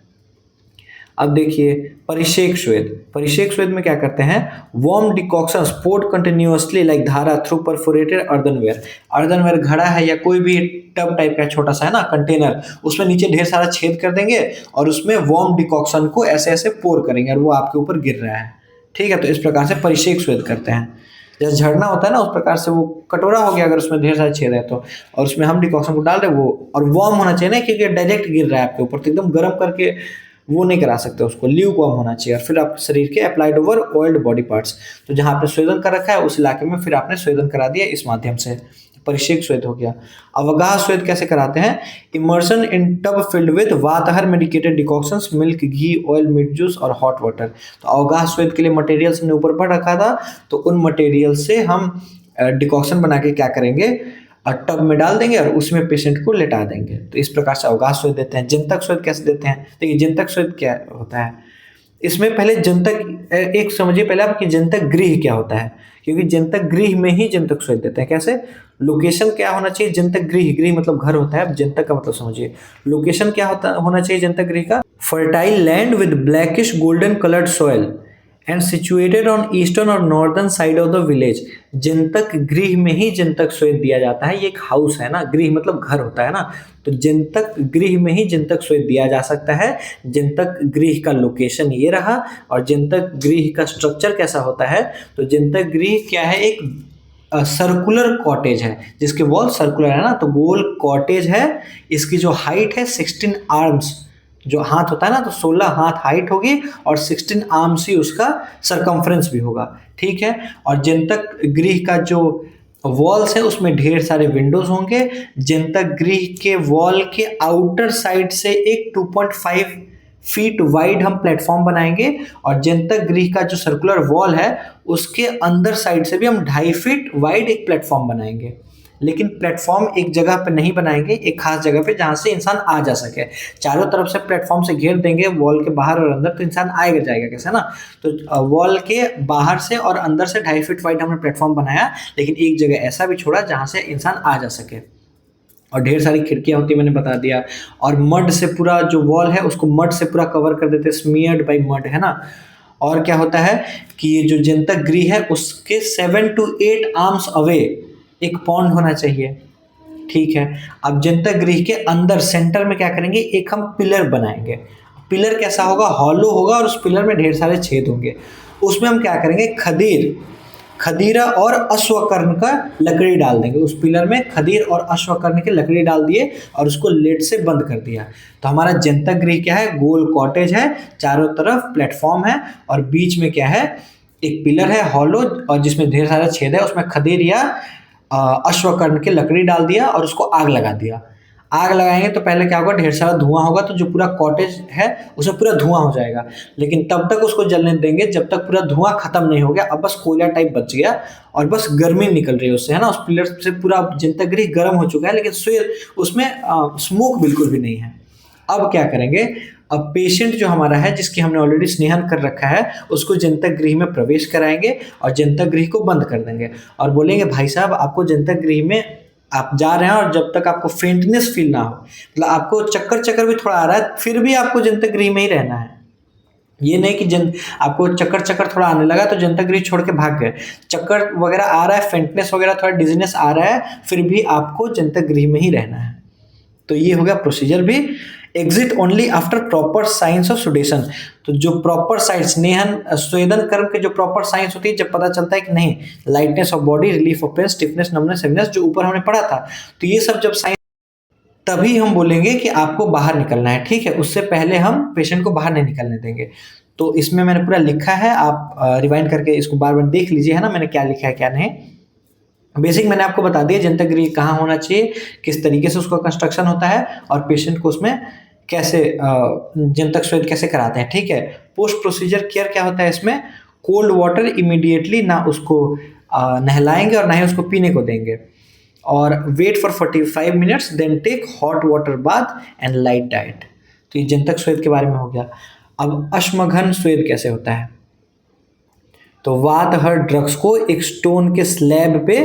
अब देखिए परिषेक स्वेद, परिषेक स्वेद में क्या करते हैं, warm decoction poured continuously like धारा थ्रू परफोरेटेड अर्दनवेयर, अर्दनवेयर घड़ा है या कोई भी टब टाइप का छोटा सा है ना कंटेनर, उसमें नीचे ढेर सारा छेद कर देंगे और उसमें वार्म डिकॉक्शन को ऐसे ऐसे पोर करेंगे और वो आपके ऊपर गिर रहा है, ठीक है। तो इस प्रकार से परिषेक स्वेद करते हैं। जैसे झरना होता है ना उस प्रकार से वो कटोरा हो गया अगर उसमें ढेर सारे छेद है तो, और उसमें हम डिकॉक्शन को डाल रहे हैं वो, और वार्म होना चाहिए ना, क्योंकि डायरेक्ट गिर रहा है आपके ऊपर, तो एकदम गर्म करके वो नहीं करा सकते उसको, ल्यू वार्म होना चाहिए। और फिर आपके शरीर के applied over oiled body parts, तो जहाँ आपने स्वेदन कर रखा है उस इलाके में फिर आपने स्वेदन करा दिया इस माध्यम से, परिषेक स्वेद हो गया। अवगाह स्वेद कैसे कराते हैं, immersion in tub filled with वातहर medicated decoctions milk ghee oil meat juice और हॉट वाटर। तो अवगाह स्वेद के लिए मटेरियल्स हमने ऊपर पढ़ रखा था, तो उन मटेरियल से हम डिकॉक्शन बना के क्या करेंगे, टब में डाल देंगे और उसमें पेशेंट को लेटा देंगे। तो इस प्रकार से अवगाह स्वेद देते हैं। जंतक स्वेद कैसे देते हैं, देखिए जंतक स्वेद क्या होता है, इसमें पहले जंतक एक समझिए पहले आप कि जंतक गृह क्या होता है, क्योंकि जंतक गृह में ही जंतक स्वेद देते हैं। कैसे, लोकेशन क्या होना चाहिए, जंतक गृह, गृह मतलब घर होता है, अब जंतक का मतलब समझिए, लोकेशन क्या होना चाहिए जंतक गृह का, fertile land with blackish golden coloured soil and situated on eastern और northern side of the village. जंतक गृह में ही जंतक स्वेद दिया जाता है, ये एक हाउस है ना, गृह मतलब घर होता है ना, तो जंतक गृह में ही जंतक स्वेद दिया जा सकता है। जंतक गृह का लोकेशन ये रहा, और जंतक गृह का स्ट्रक्चर कैसा होता है, तो जंतक गृह क्या है, एक सर्कुलर कॉटेज है जिसके वॉल सर्कुलर है ना, तो गोल कॉटेज है, इसकी जो हाइट है 16 आर्म्स, जो हाथ होता है ना तो 16 हाथ हाइट होगी और 16 आर्म्स ही उसका सरकमफ्रेंस भी होगा, ठीक है। और जंतक गृह का जो वॉल्स है उसमें ढेर सारे विंडोज होंगे। जंतक गृह के वॉल के आउटर साइड से एक 2.5 फीट वाइड हम प्लेटफॉर्म बनाएंगे, और जंतक गृह का जो सर्कुलर वॉल है उसके अंदर साइड से भी हम 2.5 फीट वाइड एक प्लेटफॉर्म बनाएंगे। लेकिन प्लेटफॉर्म एक जगह पे नहीं बनाएंगे, एक खास जगह पे जहाँ से इंसान आ जा सके। चारों तरफ से प्लेटफॉर्म से घेर देंगे वॉल के बाहर और अंदर, तो इंसान आएगा जाएगा कैसे ना। तो वॉल के बाहर से और अंदर से 2.5 फीट वाइड हमने प्लेटफॉर्म बनाया, लेकिन एक जगह ऐसा भी छोड़ा जहाँ से इंसान आ जा सके। और ढेर सारी खिड़कियाँ होती है मैंने बता दिया, और मड से पूरा जो वॉल है उसको मड से पूरा कवर कर देते, स्मियर्ड बाई मड, है ना। और क्या होता है कि ये जो जंतक गृह है उसके 7 to 8 आर्म्स अवे एक पॉन्ड होना चाहिए, ठीक है। अब जंतक गृह के अंदर सेंटर में क्या करेंगे, एक हम पिलर बनाएंगे। पिलर कैसा होगा, हॉलो होगा, और उस पिलर में ढेर सारे छेद होंगे। उसमें हम क्या करेंगे, खदीरा और अश्वकर्ण का लकड़ी डाल देंगे। उस पिलर में खदीर और अश्वकर्ण की लकड़ी डाल दिए और उसको लेड से बंद कर दिया। तो हमारा जंतक गृह क्या है, गोल कॉटेज है, चारों तरफ प्लेटफॉर्म है, और बीच में क्या है, एक पिलर है हॉलो, और जिसमें ढेर सारा छेद है, उसमें खदीर या अश्वकर्ण की लकड़ी डाल दिया और उसको आग लगा दिया। आग लगाएंगे तो पहले क्या होगा, ढेर सारा धुआं होगा, तो जो पूरा कॉटेज है उसमें पूरा धुआं हो जाएगा। लेकिन तब तक उसको जलने देंगे जब तक पूरा धुआं खत्म नहीं हो गया, अब बस कोयला टाइप बच गया और बस गर्मी निकल रही है उससे, है ना, उस पिलर से पूरा जंतक गर्म हो चुका है, लेकिन उसमें स्मोक बिल्कुल भी नहीं है। अब क्या करेंगे, अब पेशेंट जो हमारा है, जिसकी हमने ऑलरेडी स्नेहन कर रखा है, उसको जनतक गृह में प्रवेश कराएंगे और जनतक गृह को बंद कर देंगे और बोलेंगे भाई साहब आपको जनतक गृह में आप जा रहे हैं और जब तक आपको फेंटनेस फील ना हो, मतलब आपको चक्कर चक्कर भी थोड़ा आ रहा है, फिर भी आपको जनतक गृह में ही रहना है। ये नहीं कि आपको चक्कर चक्कर थोड़ा आने लगा तो जनता गृह छोड़ के भाग गए, चक्कर वगैरह आ रहा है, फेंटनेस वगैरह थोड़ा डिजीनेस आ रहा है, फिर भी आपको जनता गृह में ही रहना है। तो ये हो गया प्रोसीजर भी। Exit only after proper signs of sudation. तो जो प्रॉपर साइंस स्नेहन स्वेदन कर्म के जो प्रॉपर साइंस होती है, जब पता चलता है कि नहीं, lightness of body, relief of pain, stiffness, numbness, heaviness, जो ऊपर हमने पढ़ा था, तो ये सब जब साइंस, तभी हम बोलेंगे कि आपको बाहर निकलना है, ठीक है। उससे पहले हम पेशेंट को बाहर नहीं निकलने देंगे। तो इसमें मैंने पूरा लिखा है, आप रिवाइंड करके इसको बार बार देख लीजिए, है ना, मैंने क्या लिखा है क्या नहीं। बेसिक मैंने आपको बता दिया जनतक गृह कहाँ होना चाहिए, किस तरीके से उसका कंस्ट्रक्शन होता है और पेशेंट को उसमें कैसे जनतक स्वेद कैसे कराते हैं, ठीक है। पोस्ट प्रोसीजर केयर क्या होता है इसमें, कोल्ड वाटर इमीडिएटली ना उसको नहलाएंगे और ना ही उसको पीने को देंगे, और wait for 45 minutes, then take hot water bath and light diet. तो ये जनतक स्वेद के बारे में हो गया। अब अश्मघन स्वेद कैसे होता है, तो वातहर ड्रग्स को एक स्टोन के स्लैब पे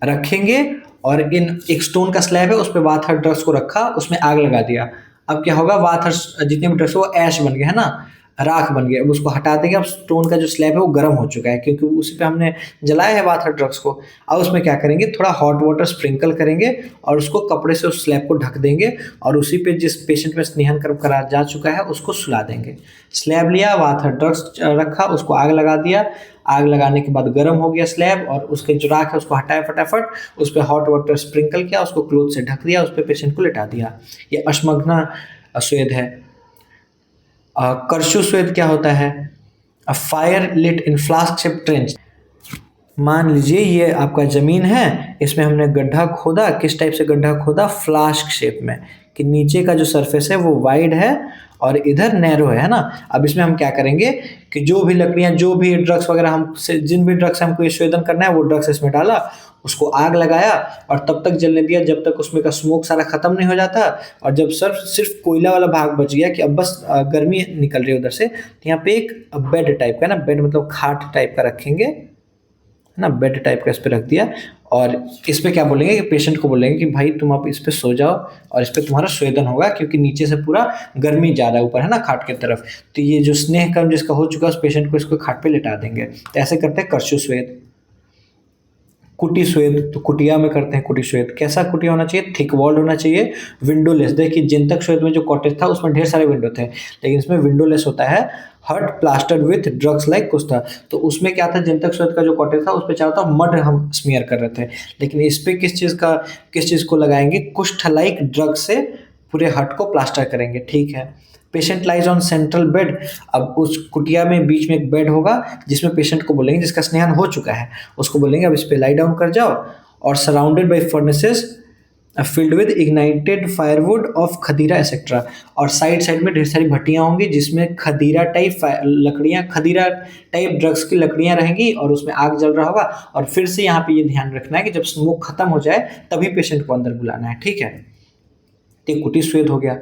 रखेंगे और इन एक स्टोन का स्लैब है, उस पर वातहर ड्रग्स को रखा, उसमें आग लगा दिया। अब क्या होगा, वातहर जितने भी ड्रग्स वो ऐश बन गए, है ना, राख बन गया। अब उसको हटा देंगे, अब स्टोन का जो स्लैब है वो गर्म हो चुका है क्योंकि उसी पे हमने जलाया है वाथर ड्रग्स को। अब उसमें क्या करेंगे, थोड़ा हॉट वाटर स्प्रिंकल करेंगे और उसको कपड़े से उस स्लैब को ढक देंगे और उसी पे जिस पेशेंट में स्नेहन कर्म करा जा चुका है उसको सुला देंगे। स्लैब लिया, वाथर ड्रग्स रखा, उसको आग लगा दिया, आग लगाने के बाद गर्म हो गया स्लैब और उसके जो राख है उसको हटाया फटाफट, उस पर हॉट वाटर स्प्रिंकल किया, उसको क्लोथ से ढक दिया, उस पर पेशेंट को लिटा दिया। ये अश्मघ्न स्वेद है। करशु स्वेद क्या होता है, a fire lit in flask shape trench. मान लीजिए ये आपका ज़मीन है, इसमें हमने गड्ढा खोदा, किस टाइप से गड्ढा खोदा, फ्लास्क शेप में, कि नीचे का जो सरफेस है वो वाइड है और इधर नैरो है ना। अब इसमें हम क्या करेंगे कि जो भी लकड़ियाँ, जो भी ड्रग्स वगैरह हम जिन भी ड्रग्स हमको ये स्वेदन करना है वो ड्रग्स इसमें डाला, उसको आग लगाया और तब तक जलने दिया जब तक उसमें का स्मोक सारा खत्म नहीं हो जाता। और जब सिर्फ कोयला वाला भाग बच गया कि अब बस गर्मी निकल रही है उधर से, तो यहाँ पे एक बेड टाइप का ना, बेड मतलब खाट टाइप का रखेंगे, है ना, बेड टाइप का इस पर रख दिया और इस पर क्या बोलेंगे कि पेशेंट को बोलेंगे कि भाई तुम अब इस पर सो जाओ और इस पर तुम्हारा स्वेदन होगा क्योंकि नीचे से पूरा गर्मी जा रहा है ऊपर, है ना, खाट की तरफ। तो ये जो स्नेह कर्म जिसका हो चुका है उस पेशेंट को इसको खाट पे लिटा देंगे। तो ऐसे करते हैं करशु स्वेद। कुटी स्वेद, तो कुटिया में करते हैं कुटी स्वेद। कैसा कुटिया होना चाहिए, थिक वॉल्ड होना चाहिए, विंडोलेस। देखिए जनतक स्वेद में जो कॉटेज था उसमें ढेर सारे विंडो थे, लेकिन इसमें विंडोलेस होता है। हट प्लास्टर्ड विथ ड्रग्स लाइक कुछ था, तो उसमें क्या था, जनतक स्वेद का जो कॉटेज था उस पर चारों तरफ मड हम स्मीयर कर रहे थे, लेकिन इस पे किस चीज़ को लगाएंगे, कुष्ठ लाइक ड्रग से पूरे हट को प्लास्टर करेंगे, ठीक है। Patient lies on central bed. अब उस कुटिया में बीच में एक बेड होगा जिसमें पेशेंट को बोलेंगे, जिसका स्नेहन हो चुका है उसको बोलेंगे अब इस पे लाई डाउन कर जाओ, और surrounded by furnaces filled with ignited firewood of खदीरा एक्सेट्रा। और साइड में ढेर सारी भट्टियाँ होंगी जिसमें खदीरा टाइप लकड़ियाँ, खदीरा टाइप ड्रग्स की लकड़ियाँ रहेंगी और उसमें आग जल रहा होगा। और फिर से यहाँ पे ये ध्यान रखना है कि जब स्मोक खत्म हो जाए तभी पेशेंट को अंदर बुलाना है, ठीक है। एक कुटी स्वेद हो गया।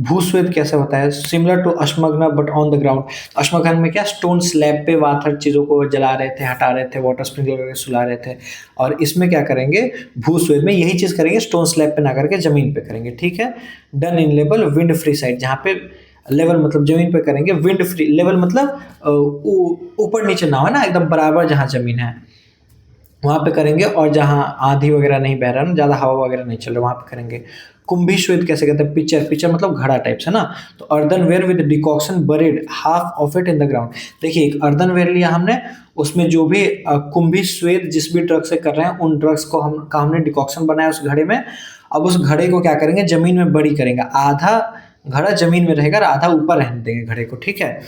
भूस्वेद कैसे होता है, सिमिलर टू अश्मघ्न बट ऑन द ग्राउंड। अश्मघ्न में क्या, स्टोन स्लैब पे वाथर चीज़ों को जला रहे थे, हटा रहे थे, वाटर स्प्रिंकलर करके सुला रहे थे। और इसमें क्या करेंगे, भूस्वेद में यही चीज़ करेंगे, स्टोन स्लैब पे ना करके ज़मीन पे करेंगे, ठीक है। Done in level wind free side, जहाँ पे लेवल मतलब जमीन पे करेंगे, विंड फ्री लेवल मतलब ऊपर नीचे ना हो ना, एकदम बराबर जहाँ जमीन है वहाँ पे करेंगे, और जहाँ आंधी वगैरह नहीं बह रहा ना, ज़्यादा हवा वगैरह नहीं चल रहा वहाँ पे करेंगे। कुंभी श्वेत कैसे कहते हैं, पिक्चर मतलब घड़ा टाइप से ना। तो earthenware with decoction buried half of it in the ground. देखिए एक अर्दनवेयर लिया हमने, उसमें जो भी कुंभी श्वेत जिस भी ड्रग से कर रहे हैं उन ड्रग्स को हमने डिकॉक्शन बनाया उस घड़े में। अब उस घड़े को क्या करेंगे, जमीन में बड़ी करेंगे, आधा घड़ा जमीन में रहेगा और आधा ऊपर रहने देंगे घड़े को, ठीक है।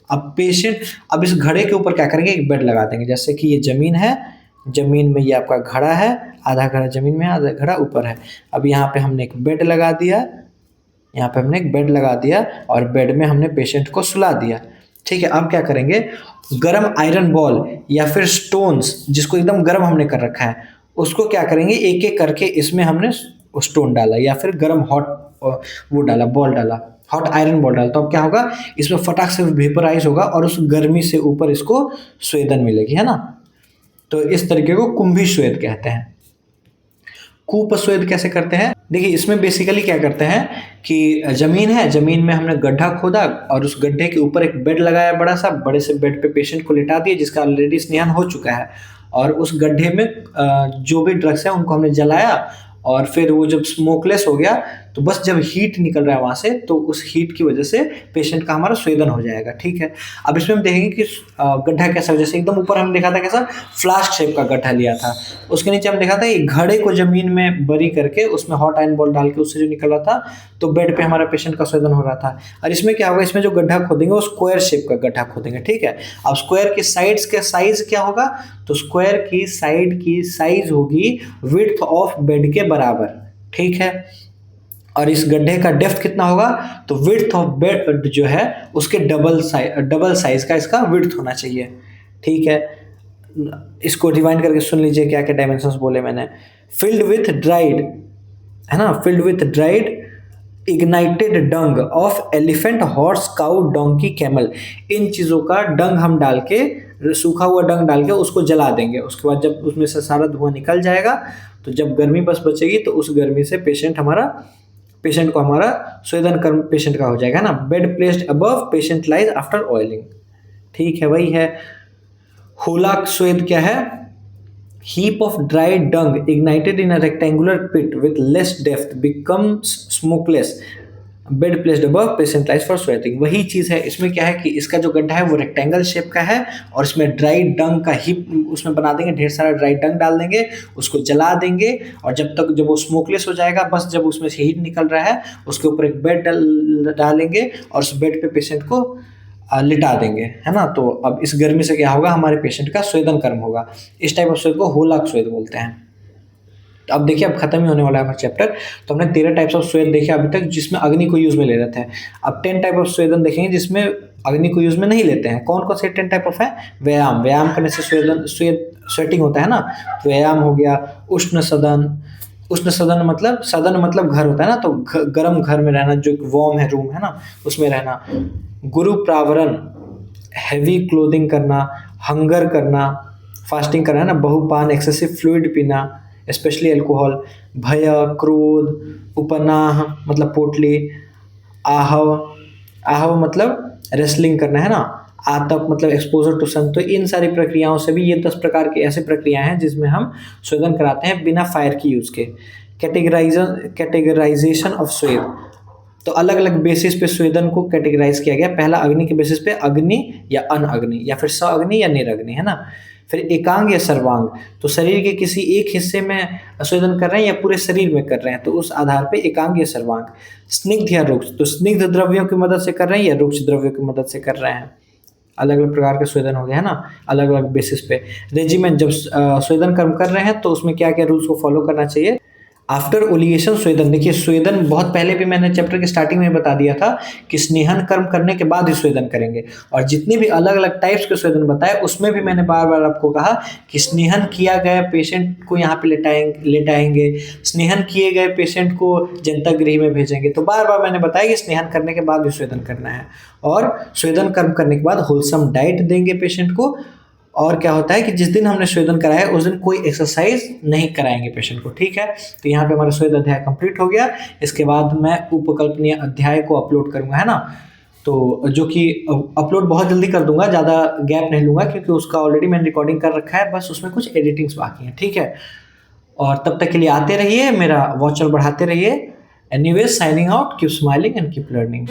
अब इस घड़े के ऊपर क्या करेंगे, एक बेड लगा देंगे, जैसे कि ये जमीन है, जमीन में ये आपका घड़ा है, आधा घड़ा जमीन में है, आधा घड़ा ऊपर है। अब यहाँ पे हमने एक बेड लगा दिया, यहाँ पे हमने एक बेड लगा दिया और बेड में हमने पेशेंट को सुला दिया। ठीक है, अब क्या करेंगे, गरम आयरन बॉल या फिर स्टोन्स जिसको एकदम गर्म हमने कर रखा है, उसको क्या करेंगे, एक एक करके इसमें हमने स्टोन डाला या फिर गरम हॉट वो डाला, बॉल डाला, हॉट आयरन बॉल डाला। तो अब क्या होगा, इसमें फटाक से वेपराइज होगा और उस गर्मी से ऊपर इसको स्वेदन मिलेगी, है ना। तो इस तरीके को कुंभी स्वेद कहते हैं। कूप स्वेद कैसे करते हैं, देखिए इसमें बेसिकली क्या करते हैं कि जमीन है, जमीन में हमने गड्ढा खोदा और उस गड्ढे के ऊपर एक बेड लगाया बड़ा सा, बड़े से बेड पे पेशेंट को लिटा दिया जिसका ऑलरेडी स्नेहन हो चुका है, और उस गड्ढे में जो भी ड्रग्स हैं उनको हमने जलाया, और फिर वो जब स्मोकलेस हो गया तो बस जब हीट निकल रहा है वहाँ से, तो उस हीट की वजह से पेशेंट का हमारा स्वेदन हो जाएगा। ठीक है, अब इसमें हम देखेंगे कि गड्ढा कैसा, जैसे एकदम ऊपर हमने देखा था कैसा फ्लास्क शेप का गड्ढा लिया था, उसके नीचे हम देखा था ये घड़े को जमीन में बरी करके उसमें हॉट आयरन बॉल डाल के उससे जो निकल रहा था, तो बेड पे हमारा पेशेंट का स्वेदन हो रहा था। और इसमें क्या होगा, इसमें जो गड्ढा खोदेंगे वो स्क्वायर शेप का गड्ढा खोदेंगे। ठीक है, अब स्क्वायर की साइड्स का साइज क्या होगा, तो स्क्वायर की साइड की साइज होगी विड्थ ऑफ बेड के बराबर। ठीक है, और इस गड्ढे का डेप्थ कितना होगा, तो विड्थ ऑफ बेड जो है उसके डबल साइज का इसका विड्थ होना चाहिए। ठीक है, इसको रिवाइंड करके सुन लीजिए क्या क्या डायमेंशंस बोले मैंने। फिल्ड विथ ड्राइड, है ना, filled with dried ignited dung of elephant, horse, cow, donkey, camel, इन चीज़ों का डंग हम डाल के, सूखा हुआ डंग डाल के उसको जला देंगे। उसके बाद जब उसमें से सारा धुआं निकल जाएगा तो जब गर्मी बस बचेगी तो उस गर्मी से पेशेंट को हमारा स्वेदन कर्म पेशेंट का हो जाएगा ना। Bed placed above patient lies after oiling. ठीक है, वही है। होलाक स्वेद क्या है, heap of dry dung ignited in a rectangular pit with less depth becomes smokeless, bed placed above patient lies for sweating। वही चीज़ है, इसमें क्या है कि इसका जो गड्ढा है वो रेक्टेंगल शेप का है और इसमें ड्राई डंग का हीप उसमें बना देंगे, ढेर सारा ड्राई डंग डाल देंगे, उसको जला देंगे, और जब वो स्मोकलेस हो जाएगा, बस जब उसमें से हीट निकल रहा है उसके ऊपर एक बेड डालेंगे और उस बेड पे पेशेंट को लिटा देंगे, है ना। तो अब इस गर्मी से क्या होगा, हमारे पेशेंट का स्वेदन कर्म होगा। इस टाइप ऑफ स्वेद को होलाक स्वेद बोलते हैं। तो अब देखिए, अब खत्म ही होने वाला है हमारा चैप्टर। तो हमने 13 टाइप्स ऑफ स्वेद देखे अभी तक जिसमें अग्नि को यूज में ले रहे थे। अब 10 टाइप ऑफ स्वेदन देखेंगे जिसमें अग्नि को यूज में नहीं लेते हैं। कौन कौन से 10 टाइप ऑफ है, व्यायाम करने से स्वेटिंग होता है ना, तो व्यायाम हो गया। उष्ण सदन मतलब, सदन मतलब घर होता है ना, तो गर्म घर में रहना, जो वार्म है रूम है ना, उसमें रहना। गुरु प्रावरण, हैवी क्लोथिंग करना, हंगर करना, फास्टिंग करना है ना, बहुपान, एक्सेसिव फ्लूइड पीना, स्पेशली अल्कोहल। भय, क्रोध, उपनाह मतलब पोटली, आहव मतलब रेसलिंग करना, है ना, आतप मतलब एक्सपोजर टू सन। तो इन सारी प्रक्रियाओं से भी, ये 10 प्रकार की ऐसी प्रक्रियाएं हैं जिसमें हम स्वेदन कराते हैं बिना फायर की यूज के। कैटेगराइजेशन ऑफ स्वेद, तो अलग अलग बेसिस पे स्वेदन को कैटेगराइज किया गया। पहला अग्नि के बेसिस पे, अग्नि या अन अग्नि, या फिर सअग्नि या निरग्नि, है ना। फिर एकांग या सर्वांग, तो शरीर के किसी एक हिस्से में स्वेदन कर रहे हैं या पूरे शरीर में कर रहे हैं, तो उस आधार पे एकांग या सर्वांग। स्निग्ध या रुक्ष, तो स्निग्ध द्रव्यों की मदद से कर रहे हैं या रुक्ष द्रव्यों की मदद से कर रहे हैं। अलग अलग प्रकार के स्वेदन हो गए, है ना, अलग अलग बेसिस पे। रेजिमेंट, जब स्वेदन कर्म कर रहे हैं तो उसमें क्या क्या रूल्स को फॉलो करना चाहिए। आफ्टर ओलिएशन स्वेदन, देखिए स्वेदन बहुत पहले भी मैंने चैप्टर के स्टार्टिंग में बता दिया था कि स्नेहन कर्म करने के बाद ही स्वेदन करेंगे, और जितने भी अलग अलग टाइप्स के स्वेदन बताए उसमें भी मैंने बार बार आपको कहा कि स्नेहन किया गया पेशेंट को यहाँ पे लेटाएंगे, स्नेहन किए गए पेशेंट को जनता गृह में भेजेंगे। तो बार बार मैंने बताया कि स्नेहन करने के बाद भी स्वेदन करना है, और स्वेदन कर्म करने के बाद होलसम डाइट देंगे पेशेंट को। और क्या होता है कि जिस दिन हमने स्वेदन कराया उस दिन कोई एक्सरसाइज नहीं कराएंगे पेशेंट को। ठीक है, तो यहाँ पे हमारा स्वेद अध्याय कंप्लीट हो गया। इसके बाद मैं उपकल्पनीय अध्याय को अपलोड करूँगा, है ना, तो जो कि अपलोड बहुत जल्दी कर दूंगा, ज़्यादा गैप नहीं लूँगा क्योंकि उसका ऑलरेडी मैंने रिकॉर्डिंग कर रखा है, बस उसमें कुछ एडिटिंग्स बाकी हैं। ठीक है, और तब तक के लिए आते रहिए, मेरा वॉच बढ़ाते रहिए। Anyways, signing out, keep smiling and keep learning.